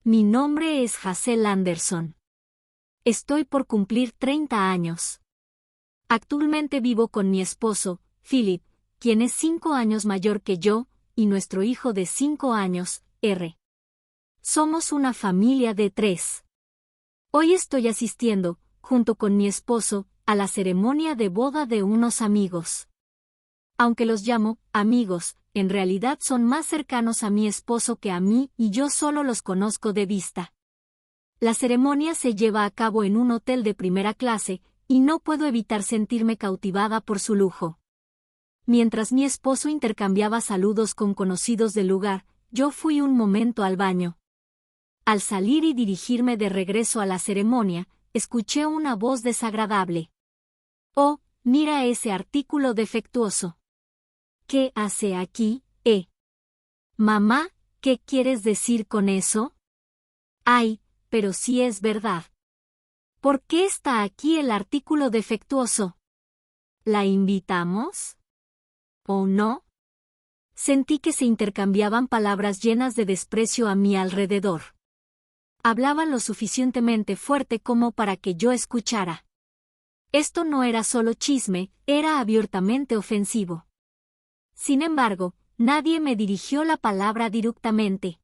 Mi nombre es Hazel Anderson. Estoy por cumplir 30 años. Actualmente vivo con mi esposo, Philip, quien es 5 años mayor que yo, y nuestro hijo de 5 años, R. Somos una familia de 3. Hoy estoy asistiendo, junto con mi esposo, a la ceremonia de boda de unos amigos. Aunque los llamo amigos, en realidad son más cercanos a mi esposo que a mí y yo solo los conozco de vista. La ceremonia se lleva a cabo en un hotel de primera clase, y no puedo evitar sentirme cautivada por su lujo. Mientras mi esposo intercambiaba saludos con conocidos del lugar, yo fui un momento al baño. Al salir y dirigirme de regreso a la ceremonia, escuché una voz desagradable. «Oh, mira ese artículo defectuoso. ¿Qué hace aquí, Mamá, ¿qué quieres decir con eso? Ay, pero sí es verdad. ¿Por qué está aquí el artículo defectuoso? ¿La invitamos? ¿O no?» Sentí que se intercambiaban palabras llenas de desprecio a mi alrededor. Hablaban lo suficientemente fuerte como para que yo escuchara. Esto no era solo chisme, era abiertamente ofensivo. Sin embargo, nadie me dirigió la palabra directamente.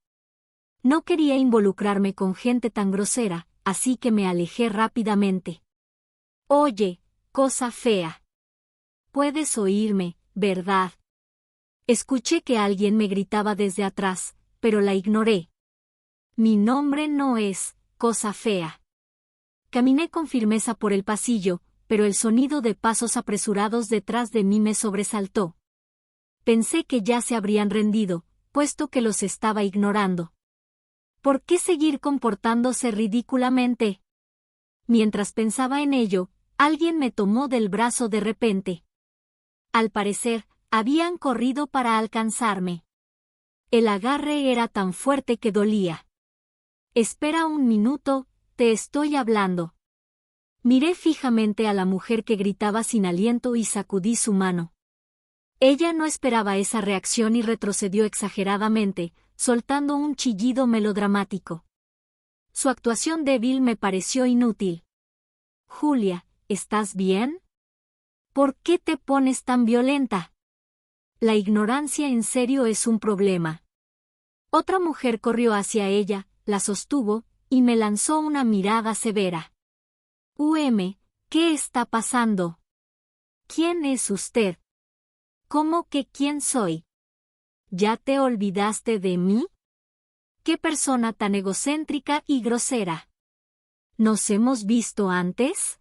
No quería involucrarme con gente tan grosera, así que me alejé rápidamente. Oye, cosa fea. Puedes oírme, ¿verdad? Escuché que alguien me gritaba desde atrás, pero la ignoré. Mi nombre no es cosa fea. Caminé con firmeza por el pasillo, pero el sonido de pasos apresurados detrás de mí me sobresaltó. Pensé que ya se habrían rendido, puesto que los estaba ignorando. ¿Por qué seguir comportándose ridículamente? Mientras pensaba en ello, alguien me tomó del brazo de repente. Al parecer, habían corrido para alcanzarme. El agarre era tan fuerte que dolía. Espera un minuto, te estoy hablando. Miré fijamente a la mujer que gritaba sin aliento y sacudí su mano. Ella no esperaba esa reacción y retrocedió exageradamente, soltando un chillido melodramático. Su actuación débil me pareció inútil. Julia, ¿estás bien? ¿Por qué te pones tan violenta? La ignorancia en serio es un problema. Otra mujer corrió hacia ella, la sostuvo, y me lanzó una mirada severa. ¿Qué está pasando? ¿Quién es usted? ¿Cómo que quién soy? ¿Ya te olvidaste de mí? ¡Qué persona tan egocéntrica y grosera! ¿Nos hemos visto antes?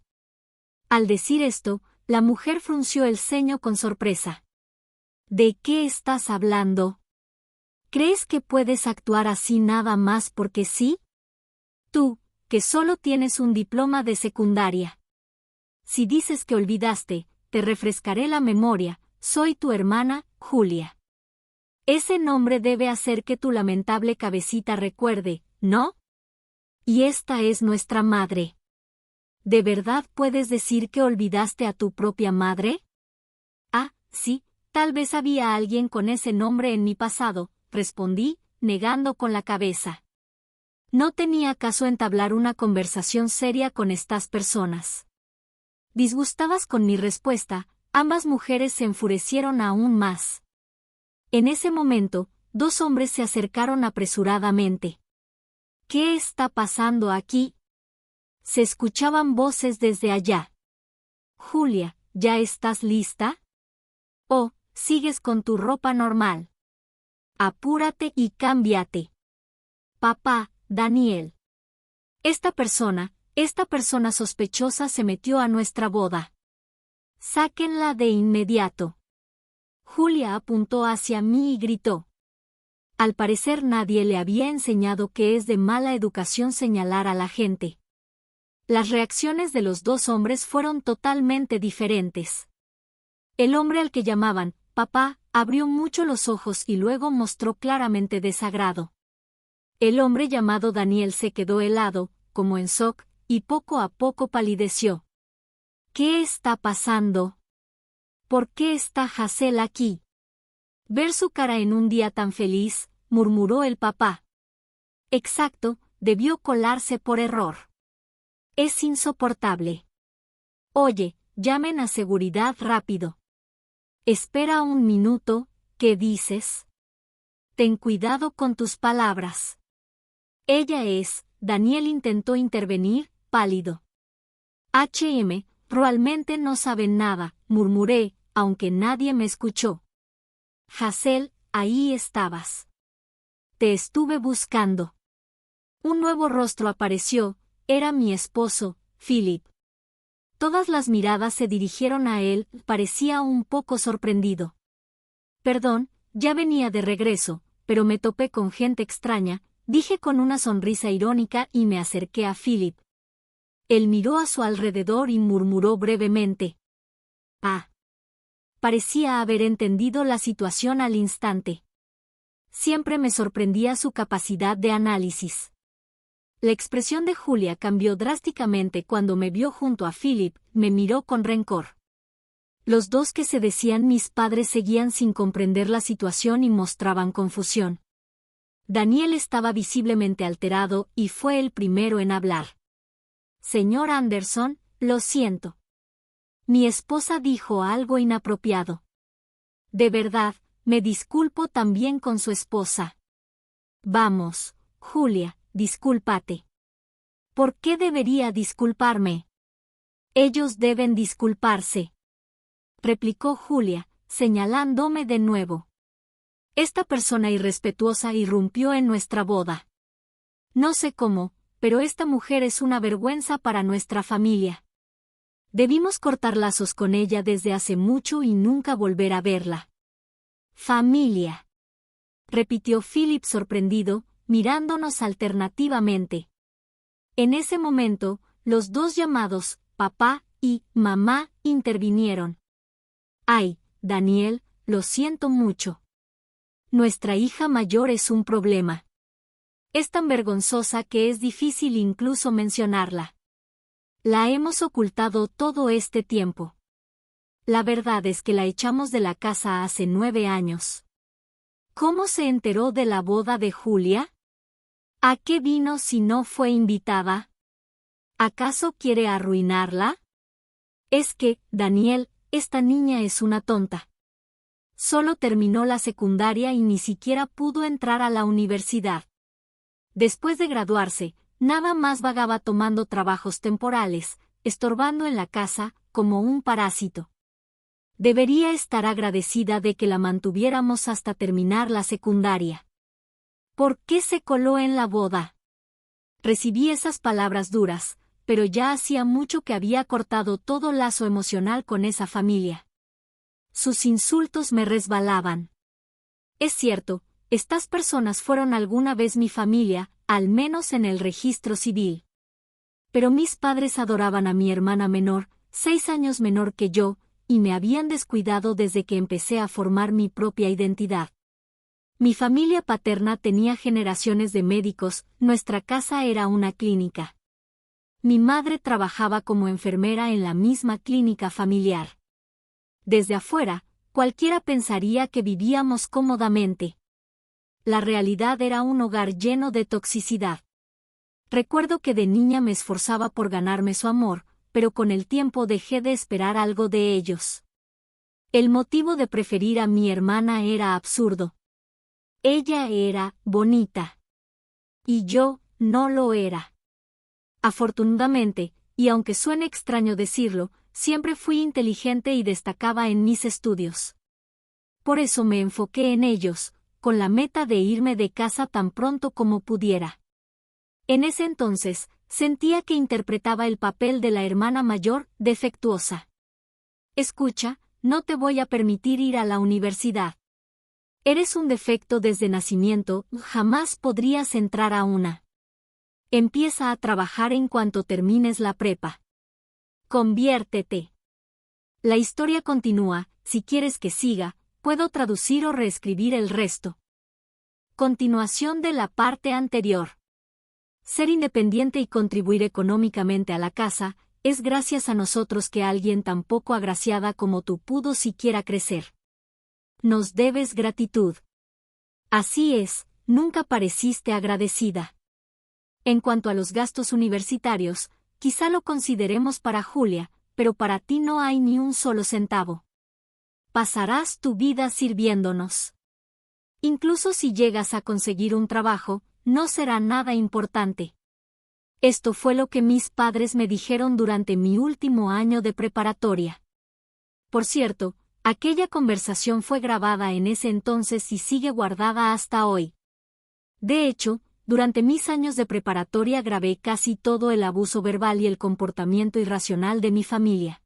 Al decir esto, la mujer frunció el ceño con sorpresa. ¿De qué estás hablando? ¿Crees que puedes actuar así nada más porque sí? Tú, que solo tienes un diploma de secundaria. Si dices que olvidaste, te refrescaré la memoria, soy tu hermana, Julia. Ese nombre debe hacer que tu lamentable cabecita recuerde, ¿no? Y esta es nuestra madre. ¿De verdad puedes decir que olvidaste a tu propia madre? Ah, sí, tal vez había alguien con ese nombre en mi pasado, respondí, negando con la cabeza. No tenía caso entablar una conversación seria con estas personas. Disgustadas con mi respuesta, ambas mujeres se enfurecieron aún más. En ese momento, 2 hombres se acercaron apresuradamente. ¿Qué está pasando aquí? Se escuchaban voces desde allá. Julia, ¿ya estás lista? Oh, sigues con tu ropa normal. Apúrate y cámbiate. Papá, Daniel. Esta persona sospechosa se metió a nuestra boda. Sáquenla de inmediato. Julia apuntó hacia mí y gritó. Al parecer nadie le había enseñado que es de mala educación señalar a la gente. Las reacciones de los 2 hombres fueron totalmente diferentes. El hombre al que llamaban papá abrió mucho los ojos y luego mostró claramente desagrado. El hombre llamado Daniel se quedó helado, como en shock, y poco a poco palideció. ¿Qué está pasando? ¿Por qué está Hazel aquí? Ver su cara en un día tan feliz, murmuró el papá. Exacto, debió colarse por error. Es insoportable. Oye, llamen a seguridad rápido. Espera un minuto, ¿qué dices? Ten cuidado con tus palabras. Ella es, Daniel intentó intervenir, pálido. Probablemente no saben nada, murmuré, aunque nadie me escuchó. Hazel, ahí estabas. Te estuve buscando. Un nuevo rostro apareció, era mi esposo, Philip. Todas las miradas se dirigieron a él, parecía un poco sorprendido. Perdón, ya venía de regreso, pero me topé con gente extraña, dije con una sonrisa irónica y me acerqué a Philip. Él miró a su alrededor y murmuró brevemente. Ah. Parecía haber entendido la situación al instante. Siempre me sorprendía su capacidad de análisis. La expresión de Julia cambió drásticamente cuando me vio junto a Philip, me miró con rencor. Los dos que se decían mis padres seguían sin comprender la situación y mostraban confusión. Daniel estaba visiblemente alterado y fue el primero en hablar. Señor Anderson, lo siento. Mi esposa dijo algo inapropiado. De verdad, me disculpo también con su esposa. Vamos, Julia, discúlpate. ¿Por qué debería disculparme? Ellos deben disculparse, replicó Julia, señalándome de nuevo. Esta persona irrespetuosa irrumpió en nuestra boda. No sé cómo, pero esta mujer es una vergüenza para nuestra familia. Debimos cortar lazos con ella desde hace mucho y nunca volver a verla. Familia, repitió Philip sorprendido, mirándonos alternativamente. En ese momento, los dos llamados, papá y mamá, intervinieron. Ay, Daniel, lo siento mucho. Nuestra hija mayor es un problema. Es tan vergonzosa que es difícil incluso mencionarla. La hemos ocultado todo este tiempo. La verdad es que la echamos de la casa hace 9 años. ¿Cómo se enteró de la boda de Julia? ¿A qué vino si no fue invitada? ¿Acaso quiere arruinarla? Es que, Daniel, esta niña es una tonta. Solo terminó la secundaria y ni siquiera pudo entrar a la universidad. Después de graduarse, nada más vagaba tomando trabajos temporales, estorbando en la casa, como un parásito. Debería estar agradecida de que la mantuviéramos hasta terminar la secundaria. ¿Por qué se coló en la boda? Recibí esas palabras duras, pero ya hacía mucho que había cortado todo lazo emocional con esa familia. Sus insultos me resbalaban. Es cierto, estas personas fueron alguna vez mi familia, al menos en el registro civil. Pero mis padres adoraban a mi hermana menor, 6 años menor que yo, y me habían descuidado desde que empecé a formar mi propia identidad. Mi familia paterna tenía generaciones de médicos, nuestra casa era una clínica. Mi madre trabajaba como enfermera en la misma clínica familiar. Desde afuera, cualquiera pensaría que vivíamos cómodamente. La realidad era un hogar lleno de toxicidad. Recuerdo que de niña me esforzaba por ganarme su amor, pero con el tiempo dejé de esperar algo de ellos. El motivo de preferir a mi hermana era absurdo. Ella era bonita. Y yo no lo era. Afortunadamente, y aunque suene extraño decirlo, siempre fui inteligente y destacaba en mis estudios. Por eso me enfoqué en ellos, con la meta de irme de casa tan pronto como pudiera. En ese entonces, sentía que interpretaba el papel de la hermana mayor, defectuosa. Escucha, no te voy a permitir ir a la universidad. Eres un defecto desde nacimiento, jamás podrías entrar a una. Empieza a trabajar en cuanto termines la prepa. Conviértete. La historia continúa, si quieres que siga, puedo traducir o reescribir el resto. Continuación de la parte anterior. Ser independiente y contribuir económicamente a la casa, es gracias a nosotros que alguien tan poco agraciada como tú pudo siquiera crecer. Nos debes gratitud. Así es, nunca pareciste agradecida. En cuanto a los gastos universitarios, quizá lo consideremos para Julia, pero para ti no hay ni un solo centavo. Pasarás tu vida sirviéndonos. Incluso si llegas a conseguir un trabajo, no será nada importante. Esto fue lo que mis padres me dijeron durante mi último año de preparatoria. Por cierto, aquella conversación fue grabada en ese entonces y sigue guardada hasta hoy. De hecho, durante mis años de preparatoria grabé casi todo el abuso verbal y el comportamiento irracional de mi familia.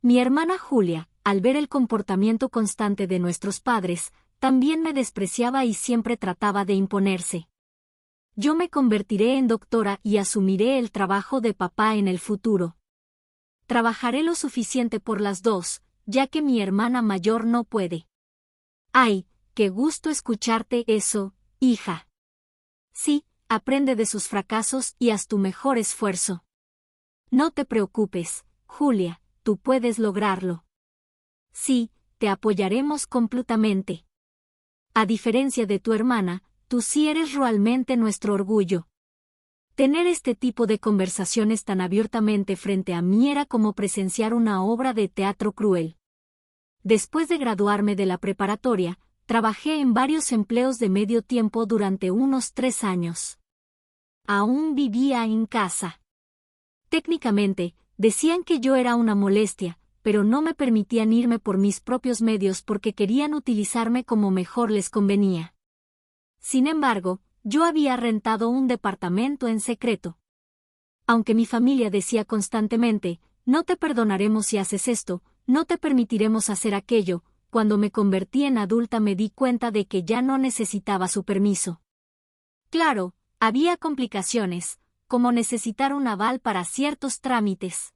Mi hermana Julia, al ver el comportamiento constante de nuestros padres, también me despreciaba y siempre trataba de imponerse. Yo me convertiré en doctora y asumiré el trabajo de papá en el futuro. Trabajaré lo suficiente por las dos, ya que mi hermana mayor no puede. ¡Ay, qué gusto escucharte eso, hija! Sí, aprende de sus fracasos y haz tu mejor esfuerzo. No te preocupes, Julia, tú puedes lograrlo. Sí, te apoyaremos completamente. A diferencia de tu hermana, tú sí eres realmente nuestro orgullo. Tener este tipo de conversaciones tan abiertamente frente a mí era como presenciar una obra de teatro cruel. Después de graduarme de la preparatoria, trabajé en varios empleos de medio tiempo durante unos 3 años. Aún vivía en casa. Técnicamente, decían que yo era una molestia, pero no me permitían irme por mis propios medios porque querían utilizarme como mejor les convenía. Sin embargo, yo había rentado un departamento en secreto. Aunque mi familia decía constantemente, no te perdonaremos si haces esto, no te permitiremos hacer aquello, cuando me convertí en adulta me di cuenta de que ya no necesitaba su permiso. Claro, había complicaciones, como necesitar un aval para ciertos trámites.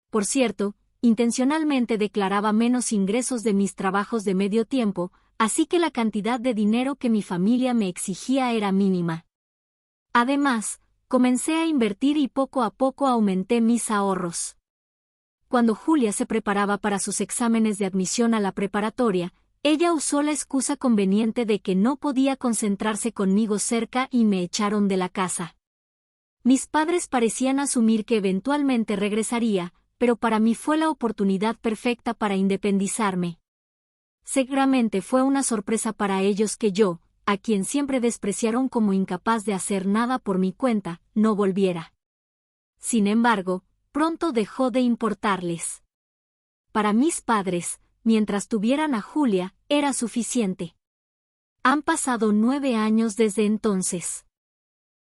Por cierto, intencionalmente declaraba menos ingresos de mis trabajos de medio tiempo, así que la cantidad de dinero que mi familia me exigía era mínima. Además, comencé a invertir y poco a poco aumenté mis ahorros. Cuando Julia se preparaba para sus exámenes de admisión a la preparatoria, ella usó la excusa conveniente de que no podía concentrarse conmigo cerca y me echaron de la casa. Mis padres parecían asumir que eventualmente regresaría, pero para mí fue la oportunidad perfecta para independizarme. Seguramente fue una sorpresa para ellos que yo, a quien siempre despreciaron como incapaz de hacer nada por mi cuenta, no volviera. Sin embargo, pronto dejó de importarles. Para mis padres, mientras tuvieran a Julia, era suficiente. Han pasado 9 años desde entonces.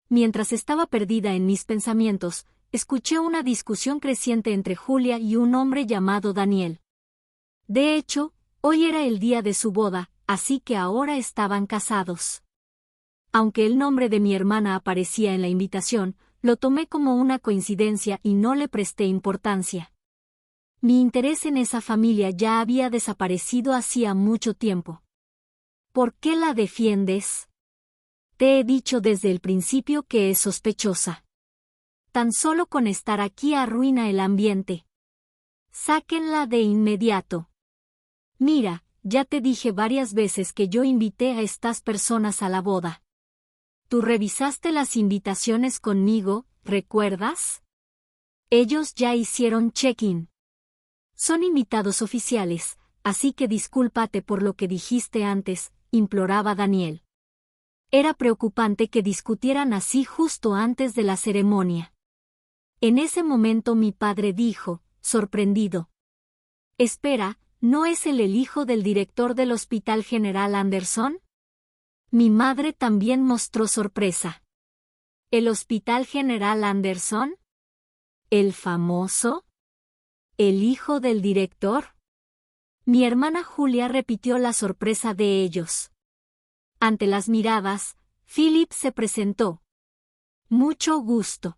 Mientras estaba perdida en mis pensamientos, escuché una discusión creciente entre Julia y un hombre llamado Daniel. De hecho, hoy era el día de su boda, así que ahora estaban casados. Aunque el nombre de mi hermana aparecía en la invitación, lo tomé como una coincidencia y no le presté importancia. Mi interés en esa familia ya había desaparecido hacía mucho tiempo. ¿Por qué la defiendes? Te he dicho desde el principio que es sospechosa. Tan solo con estar aquí arruina el ambiente. Sáquenla de inmediato. Mira, ya te dije varias veces que yo invité a estas personas a la boda. Tú revisaste las invitaciones conmigo, ¿recuerdas? Ellos ya hicieron check-in. Son invitados oficiales, así que discúlpate por lo que dijiste antes, imploraba Daniel. Era preocupante que discutieran así justo antes de la ceremonia. En ese momento mi padre dijo, sorprendido. Espera, ¿no es él el hijo del director del Hospital General Anderson? Mi madre también mostró sorpresa. ¿El Hospital General Anderson? ¿El famoso? ¿El hijo del director? Mi hermana Julia repitió la sorpresa de ellos. Ante las miradas, Philip se presentó. Mucho gusto.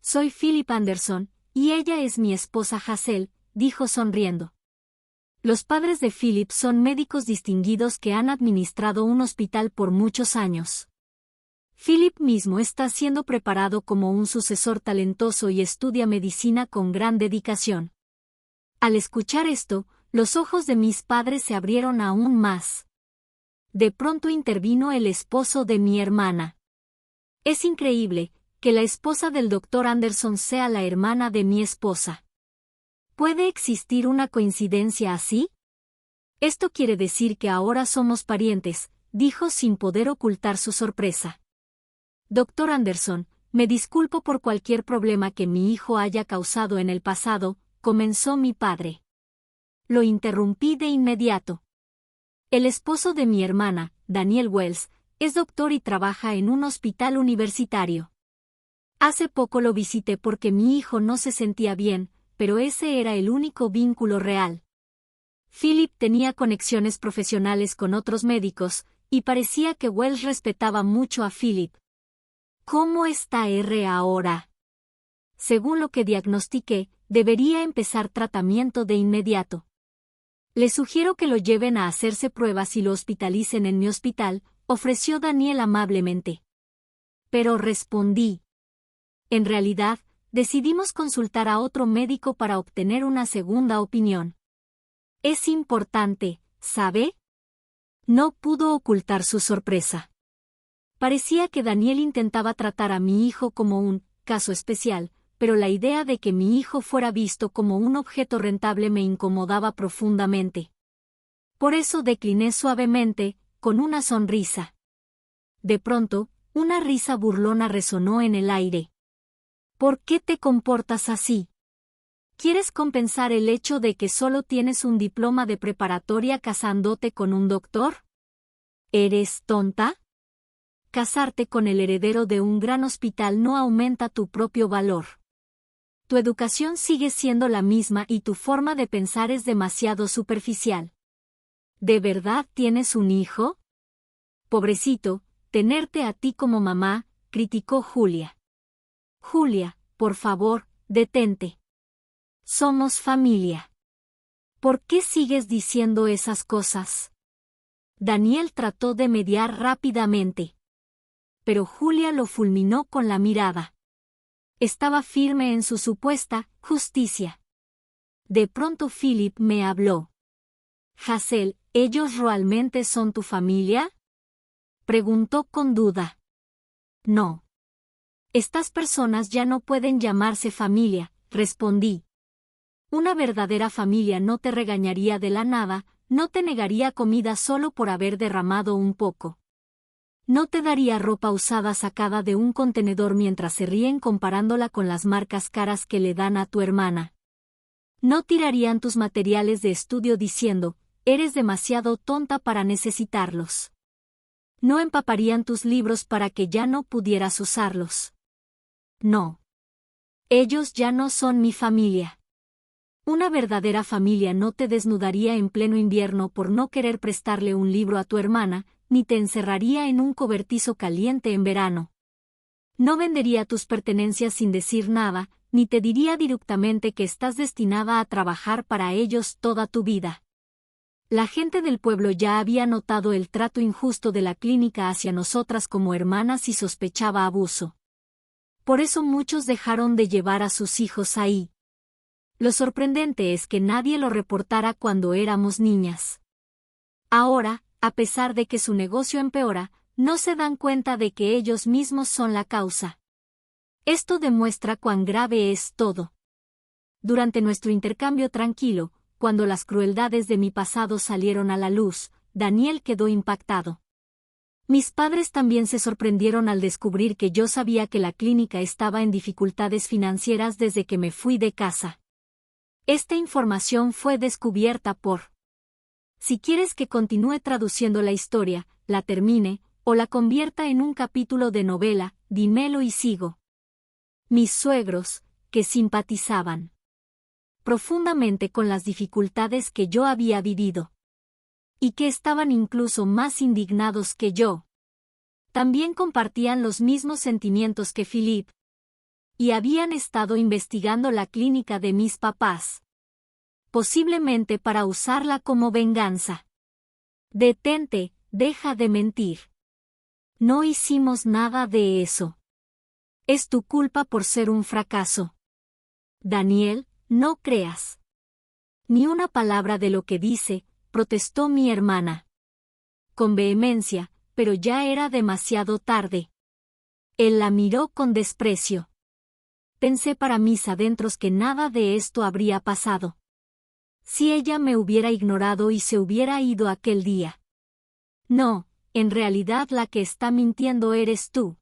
Soy Philip Anderson, y ella es mi esposa Hazel, dijo sonriendo. Los padres de Philip son médicos distinguidos que han administrado un hospital por muchos años. Philip mismo está siendo preparado como un sucesor talentoso y estudia medicina con gran dedicación. Al escuchar esto, los ojos de mis padres se abrieron aún más. De pronto intervino el esposo de mi hermana. Es increíble que la esposa del doctor Anderson sea la hermana de mi esposa. ¿Puede existir una coincidencia así? Esto quiere decir que ahora somos parientes, dijo sin poder ocultar su sorpresa. Doctor Anderson, me disculpo por cualquier problema que mi hijo haya causado en el pasado, comenzó mi padre. Lo interrumpí de inmediato. El esposo de mi hermana, Daniel Wells, es doctor y trabaja en un hospital universitario. Hace poco lo visité porque mi hijo no se sentía bien, pero ese era el único vínculo real. Philip tenía conexiones profesionales con otros médicos, y parecía que Wells respetaba mucho a Philip. ¿Cómo está R ahora? Según lo que diagnostiqué, debería empezar tratamiento de inmediato. Le sugiero que lo lleven a hacerse pruebas y lo hospitalicen en mi hospital, ofreció Daniel amablemente. Pero respondí. En realidad, decidimos consultar a otro médico para obtener una segunda opinión. Es importante, ¿sabe? No pudo ocultar su sorpresa. Parecía que Daniel intentaba tratar a mi hijo como un caso especial, pero la idea de que mi hijo fuera visto como un objeto rentable me incomodaba profundamente. Por eso decliné suavemente, con una sonrisa. De pronto, una risa burlona resonó en el aire. ¿Por qué te comportas así? ¿Quieres compensar el hecho de que solo tienes un diploma de preparatoria casándote con un doctor? ¿Eres tonta? Casarte con el heredero de un gran hospital no aumenta tu propio valor. Tu educación sigue siendo la misma y tu forma de pensar es demasiado superficial. ¿De verdad tienes un hijo? Pobrecito, tenerte a ti como mamá, criticó Julia. Julia, por favor, detente. Somos familia. ¿Por qué sigues diciendo esas cosas? Daniel trató de mediar rápidamente. Pero Julia lo fulminó con la mirada. Estaba firme en su supuesta justicia. De pronto Philip me habló. Hazel, ¿ellos realmente son tu familia? Preguntó con duda. No. Estas personas ya no pueden llamarse familia, respondí. Una verdadera familia no te regañaría de la nada, no te negaría comida solo por haber derramado un poco. No te daría ropa usada sacada de un contenedor mientras se ríen comparándola con las marcas caras que le dan a tu hermana. No tirarían tus materiales de estudio diciendo, eres demasiado tonta para necesitarlos. No empaparían tus libros para que ya no pudieras usarlos. No. Ellos ya no son mi familia. Una verdadera familia no te desnudaría en pleno invierno por no querer prestarle un libro a tu hermana, ni te encerraría en un cobertizo caliente en verano. No vendería tus pertenencias sin decir nada, ni te diría directamente que estás destinada a trabajar para ellos toda tu vida. La gente del pueblo ya había notado el trato injusto de la clínica hacia nosotras como hermanas y sospechaba abuso. Por eso muchos dejaron de llevar a sus hijos ahí. Lo sorprendente es que nadie lo reportara cuando éramos niñas. Ahora, a pesar de que su negocio empeora, no se dan cuenta de que ellos mismos son la causa. Esto demuestra cuán grave es todo. Durante nuestro intercambio tranquilo, cuando las crueldades de mi pasado salieron a la luz, Daniel quedó impactado. Mis padres también se sorprendieron al descubrir que yo sabía que la clínica estaba en dificultades financieras desde que me fui de casa. Esta información fue descubierta por... Si quieres que continúe traduciendo la historia, la termine, o la convierta en un capítulo de novela, dímelo y sigo. Mis suegros, que simpatizaban profundamente con las dificultades que yo había vivido. Y que estaban incluso más indignados que yo. También compartían los mismos sentimientos que Philip. Y habían estado investigando la clínica de mis papás. Posiblemente para usarla como venganza. Detente, deja de mentir. No hicimos nada de eso. Es tu culpa por ser un fracaso. Daniel, no creas ni una palabra de lo que dice, protestó mi hermana. Con vehemencia, pero ya era demasiado tarde. Él la miró con desprecio. Pensé para mis adentros que nada de esto habría pasado. Si ella me hubiera ignorado y se hubiera ido aquel día. No, en realidad la que está mintiendo eres tú,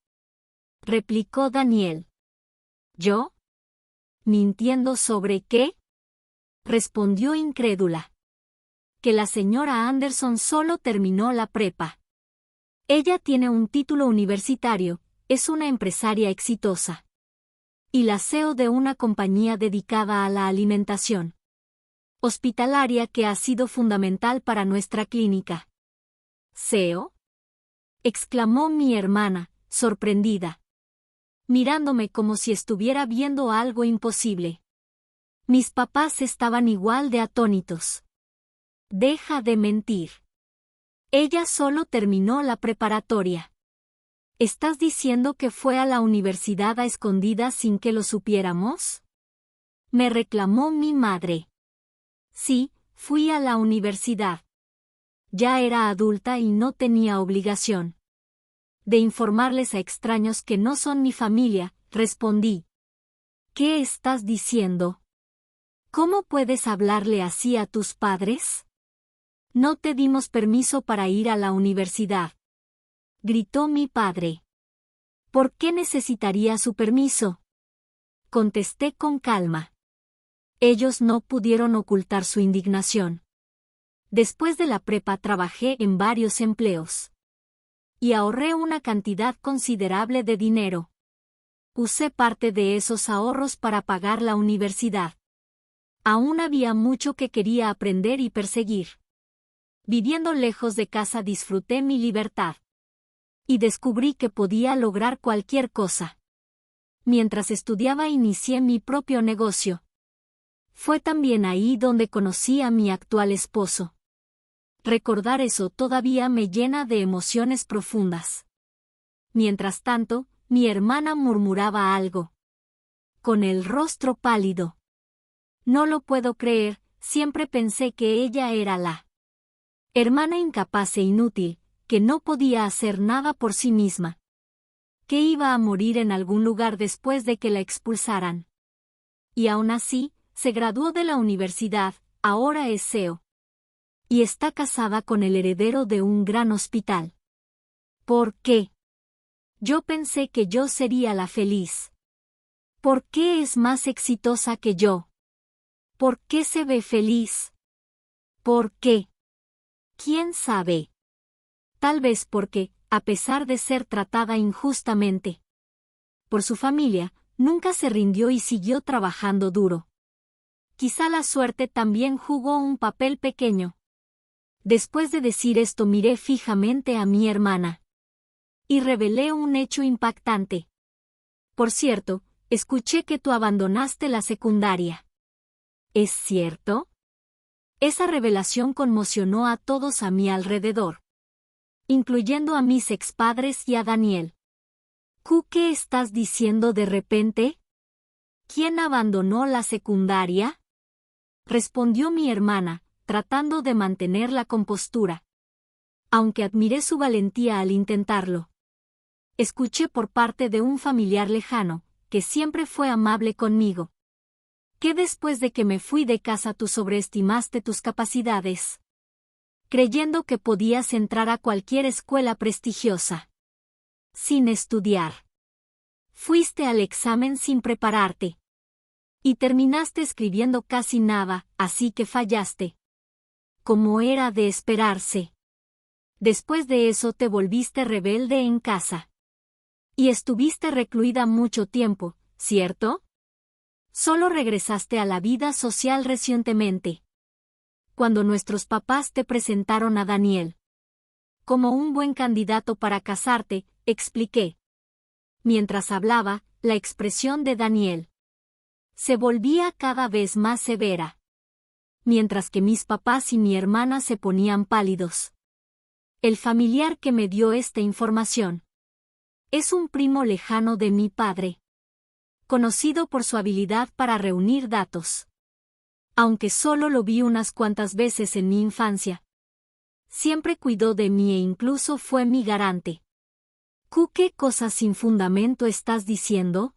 replicó Daniel. ¿Yo? ¿Mintiendo sobre qué? Respondió incrédula. Que la señora Anderson solo terminó la prepa. Ella tiene un título universitario, es una empresaria exitosa. Y la CEO de una compañía dedicada a la alimentación hospitalaria que ha sido fundamental para nuestra clínica. ¿CEO? Exclamó mi hermana, sorprendida, mirándome como si estuviera viendo algo imposible. Mis papás estaban igual de atónitos. Deja de mentir. Ella solo terminó la preparatoria. ¿Estás diciendo que fue a la universidad a escondidas sin que lo supiéramos? Me reclamó mi madre. Sí, fui a la universidad. Ya era adulta y no tenía obligación de informarles a extraños que no son mi familia, respondí. ¿Qué estás diciendo? ¿Cómo puedes hablarle así a tus padres? No te dimos permiso para ir a la universidad, gritó mi padre. ¿Por qué necesitaría su permiso? Contesté con calma. Ellos no pudieron ocultar su indignación. Después de la prepa trabajé en varios empleos. Y ahorré una cantidad considerable de dinero. Usé parte de esos ahorros para pagar la universidad. Aún había mucho que quería aprender y perseguir. Viviendo lejos de casa disfruté mi libertad. Y descubrí que podía lograr cualquier cosa. Mientras estudiaba inicié mi propio negocio. Fue también ahí donde conocí a mi actual esposo. Recordar eso todavía me llena de emociones profundas. Mientras tanto, mi hermana murmuraba algo. Con el rostro pálido. No lo puedo creer, siempre pensé que ella era la hermana incapaz e inútil, que no podía hacer nada por sí misma. Que iba a morir en algún lugar después de que la expulsaran. Y aún así, se graduó de la universidad, ahora es CEO. Y está casada con el heredero de un gran hospital. ¿Por qué? Yo pensé que yo sería la feliz. ¿Por qué es más exitosa que yo? ¿Por qué se ve feliz? ¿Por qué? ¿Quién sabe? Tal vez porque, a pesar de ser tratada injustamente por su familia, nunca se rindió y siguió trabajando duro. Quizá la suerte también jugó un papel pequeño. Después de decir esto miré fijamente a mi hermana. Y revelé un hecho impactante. Por cierto, escuché que tú abandonaste la secundaria. ¿Es cierto? Esa revelación conmocionó a todos a mi alrededor, incluyendo a mis expadres y a Daniel. ¿Qué estás diciendo de repente? ¿Quién abandonó la secundaria? Respondió mi hermana, tratando de mantener la compostura. Aunque admiré su valentía al intentarlo. Escuché por parte de un familiar lejano, que siempre fue amable conmigo. Que después de que me fui de casa tú sobreestimaste tus capacidades. Creyendo que podías entrar a cualquier escuela prestigiosa. Sin estudiar. Fuiste al examen sin prepararte. Y terminaste escribiendo casi nada, así que fallaste. Como era de esperarse. Después de eso te volviste rebelde en casa. Y estuviste recluida mucho tiempo, ¿cierto? Solo regresaste a la vida social recientemente. Cuando nuestros papás te presentaron a Daniel como un buen candidato para casarte, expliqué. Mientras hablaba, la expresión de Daniel se volvía cada vez más severa. Mientras que mis papás y mi hermana se ponían pálidos. El familiar que me dio esta información es un primo lejano de mi padre, conocido por su habilidad para reunir datos. Aunque solo lo vi unas cuantas veces en mi infancia, siempre cuidó de mí e incluso fue mi garante. ¿Qué cosas sin fundamento estás diciendo?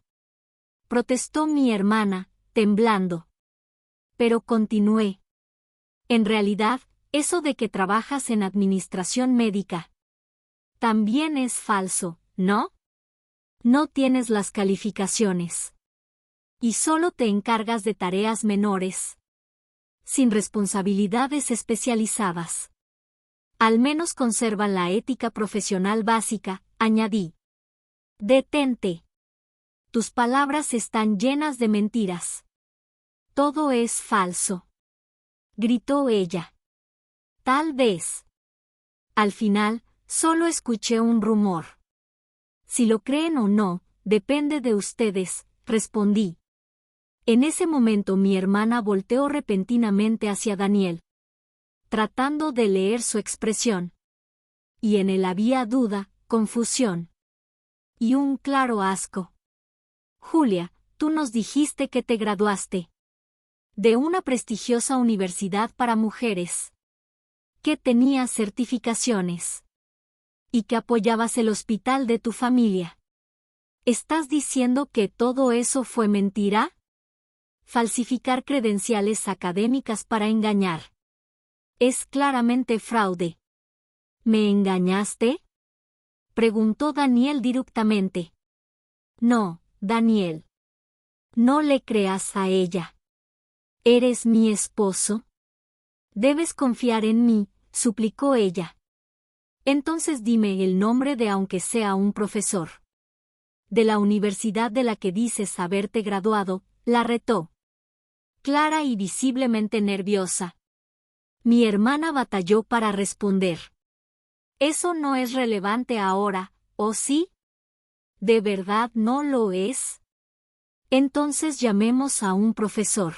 Protestó mi hermana, temblando. Pero continué. En realidad, eso de que trabajas en administración médica también es falso, ¿no? No tienes las calificaciones. Y solo te encargas de tareas menores, sin responsabilidades especializadas. Al menos conservan la ética profesional básica, añadí. Detente. Tus palabras están llenas de mentiras. Todo es falso. Gritó ella. Tal vez. Al final, solo escuché un rumor. Si lo creen o no, depende de ustedes, respondí. En ese momento mi hermana volteó repentinamente hacia Daniel, tratando de leer su expresión. Y en él había duda, confusión y un claro asco. Julia, tú nos dijiste que te graduaste de una prestigiosa universidad para mujeres, que tenías certificaciones y que apoyabas el hospital de tu familia. ¿Estás diciendo que todo eso fue mentira? Falsificar credenciales académicas para engañar. Es claramente fraude. ¿Me engañaste? Preguntó Daniel directamente. No, Daniel. No le creas a ella. ¿Eres mi esposo? Debes confiar en mí, suplicó ella. Entonces dime el nombre de aunque sea un profesor de la universidad de la que dices haberte graduado, la retó. Clara y visiblemente nerviosa. Mi hermana batalló para responder. Eso no es relevante ahora, ¿o sí? ¿De verdad no lo es? Entonces llamemos a un profesor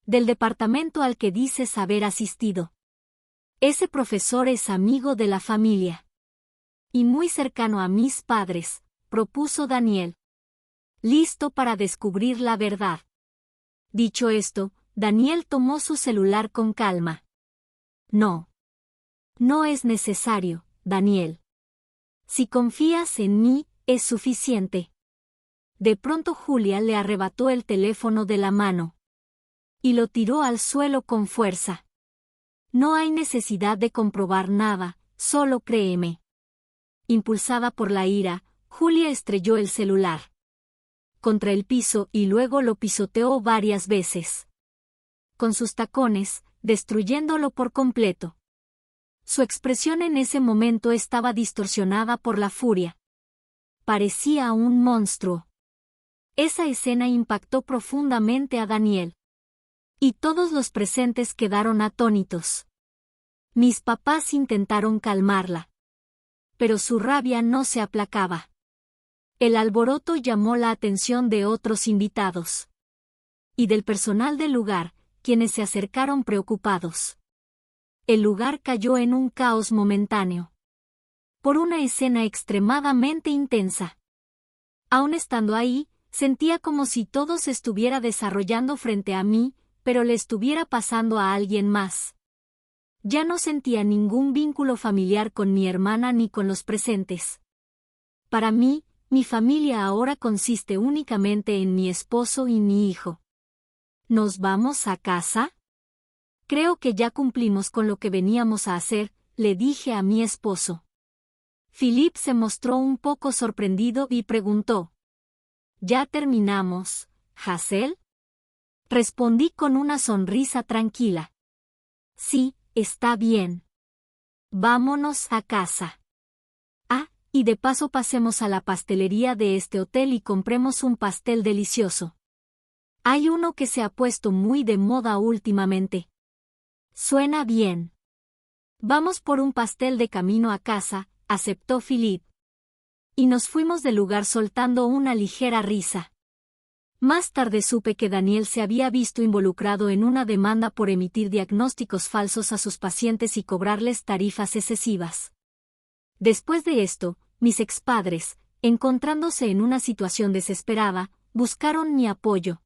del departamento al que dices haber asistido. Ese profesor es amigo de la familia y muy cercano a mis padres, propuso Daniel, listo para descubrir la verdad. Dicho esto, Daniel tomó su celular con calma. No. No es necesario, Daniel. Si confías en mí, es suficiente. De pronto Julia le arrebató el teléfono de la mano y lo tiró al suelo con fuerza. No hay necesidad de comprobar nada, solo créeme. Impulsada por la ira, Julia estrelló el celular contra el piso y luego lo pisoteó varias veces con sus tacones, destruyéndolo por completo. Su expresión en ese momento estaba distorsionada por la furia. Parecía un monstruo. Esa escena impactó profundamente a Daniel. Y todos los presentes quedaron atónitos. Mis papás intentaron calmarla, pero su rabia no se aplacaba. El alboroto llamó la atención de otros invitados y del personal del lugar, quienes se acercaron preocupados. El lugar cayó en un caos momentáneo por una escena extremadamente intensa. Aún estando ahí, sentía como si todo se estuviera desarrollando frente a mí, pero le estuviera pasando a alguien más. Ya no sentía ningún vínculo familiar con mi hermana ni con los presentes. Para mí, mi familia ahora consiste únicamente en mi esposo y mi hijo. ¿Nos vamos a casa? Creo que ya cumplimos con lo que veníamos a hacer, le dije a mi esposo. Philip se mostró un poco sorprendido y preguntó. ¿Ya terminamos, Hazel? Respondí con una sonrisa tranquila. Sí, está bien. Vámonos a casa. Ah, y de paso pasemos a la pastelería de este hotel y compremos un pastel delicioso. Hay uno que se ha puesto muy de moda últimamente. Suena bien. Vamos por un pastel de camino a casa, aceptó Philip. Y nos fuimos del lugar soltando una ligera risa. Más tarde supe que Daniel se había visto involucrado en una demanda por emitir diagnósticos falsos a sus pacientes y cobrarles tarifas excesivas. Después de esto, mis expadres, encontrándose en una situación desesperada, buscaron mi apoyo.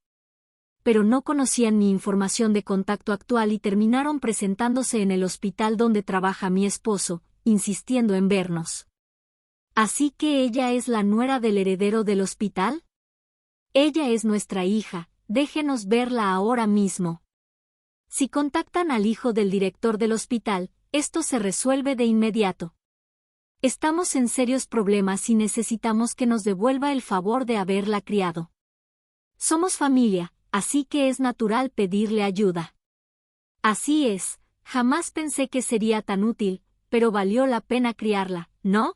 Pero no conocían mi información de contacto actual y terminaron presentándose en el hospital donde trabaja mi esposo, insistiendo en vernos. ¿Así que ella es la nuera del heredero del hospital? Ella es nuestra hija, déjenos verla ahora mismo. Si contactan al hijo del director del hospital, esto se resuelve de inmediato. Estamos en serios problemas y necesitamos que nos devuelva el favor de haberla criado. Somos familia, así que es natural pedirle ayuda. Así es, jamás pensé que sería tan útil, pero valió la pena criarla, ¿no?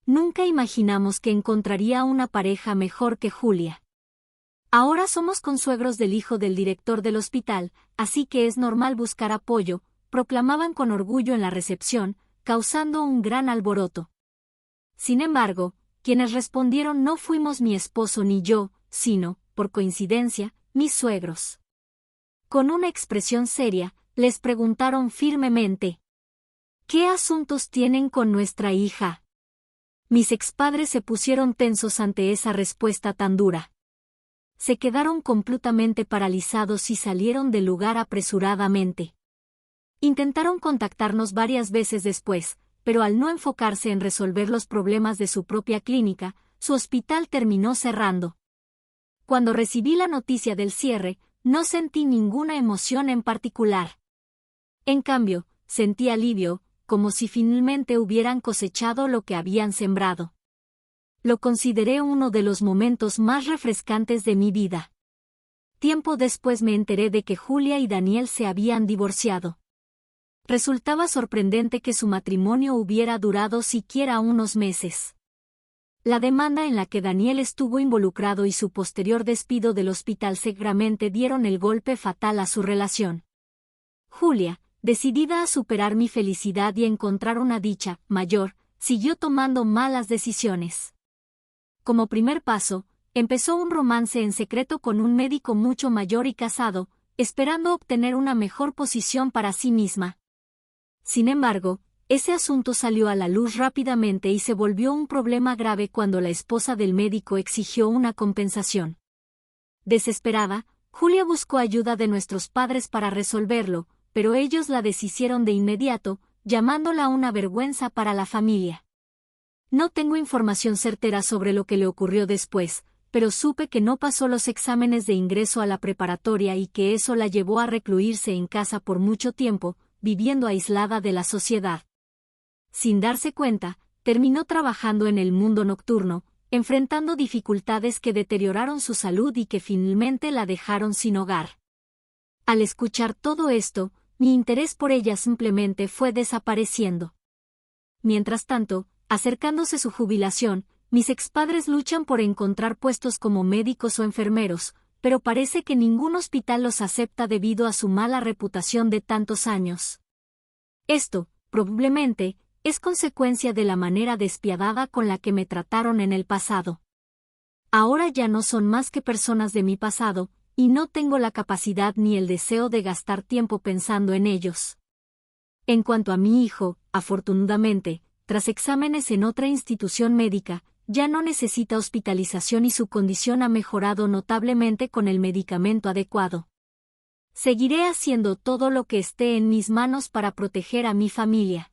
Nunca imaginamos que encontraría una pareja mejor que Julia. Ahora somos consuegros del hijo del director del hospital, así que es normal buscar apoyo, proclamaban con orgullo en la recepción, causando un gran alboroto. Sin embargo, quienes respondieron no fuimos mi esposo ni yo, sino, por coincidencia, mis suegros. Con una expresión seria, les preguntaron firmemente: ¿qué asuntos tienen con nuestra hija? Mis expadres se pusieron tensos ante esa respuesta tan dura. Se quedaron completamente paralizados y salieron del lugar apresuradamente. Intentaron contactarnos varias veces después, pero al no enfocarse en resolver los problemas de su propia clínica, su hospital terminó cerrando. Cuando recibí la noticia del cierre, no sentí ninguna emoción en particular. En cambio, sentí alivio, como si finalmente hubieran cosechado lo que habían sembrado. Lo consideré uno de los momentos más refrescantes de mi vida. Tiempo después me enteré de que Julia y Daniel se habían divorciado. Resultaba sorprendente que su matrimonio hubiera durado siquiera unos meses. La demanda en la que Daniel estuvo involucrado y su posterior despido del hospital seguramente dieron el golpe fatal a su relación. Julia, decidida a superar mi felicidad y encontrar una dicha mayor, siguió tomando malas decisiones. Como primer paso, empezó un romance en secreto con un médico mucho mayor y casado, esperando obtener una mejor posición para sí misma. Sin embargo, ese asunto salió a la luz rápidamente y se volvió un problema grave cuando la esposa del médico exigió una compensación. Desesperada, Julia buscó ayuda de nuestros padres para resolverlo, pero ellos la deshicieron de inmediato, llamándola una vergüenza para la familia. No tengo información certera sobre lo que le ocurrió después, pero supe que no pasó los exámenes de ingreso a la preparatoria y que eso la llevó a recluirse en casa por mucho tiempo, viviendo aislada de la sociedad. Sin darse cuenta, terminó trabajando en el mundo nocturno, enfrentando dificultades que deterioraron su salud y que finalmente la dejaron sin hogar. Al escuchar todo esto, mi interés por ella simplemente fue desapareciendo. Mientras tanto, acercándose su jubilación, mis expadres luchan por encontrar puestos como médicos o enfermeros, pero parece que ningún hospital los acepta debido a su mala reputación de tantos años. Esto, probablemente, es consecuencia de la manera despiadada con la que me trataron en el pasado. Ahora ya no son más que personas de mi pasado, y no tengo la capacidad ni el deseo de gastar tiempo pensando en ellos. En cuanto a mi hijo, afortunadamente, tras exámenes en otra institución médica, ya no necesita hospitalización y su condición ha mejorado notablemente con el medicamento adecuado. Seguiré haciendo todo lo que esté en mis manos para proteger a mi familia.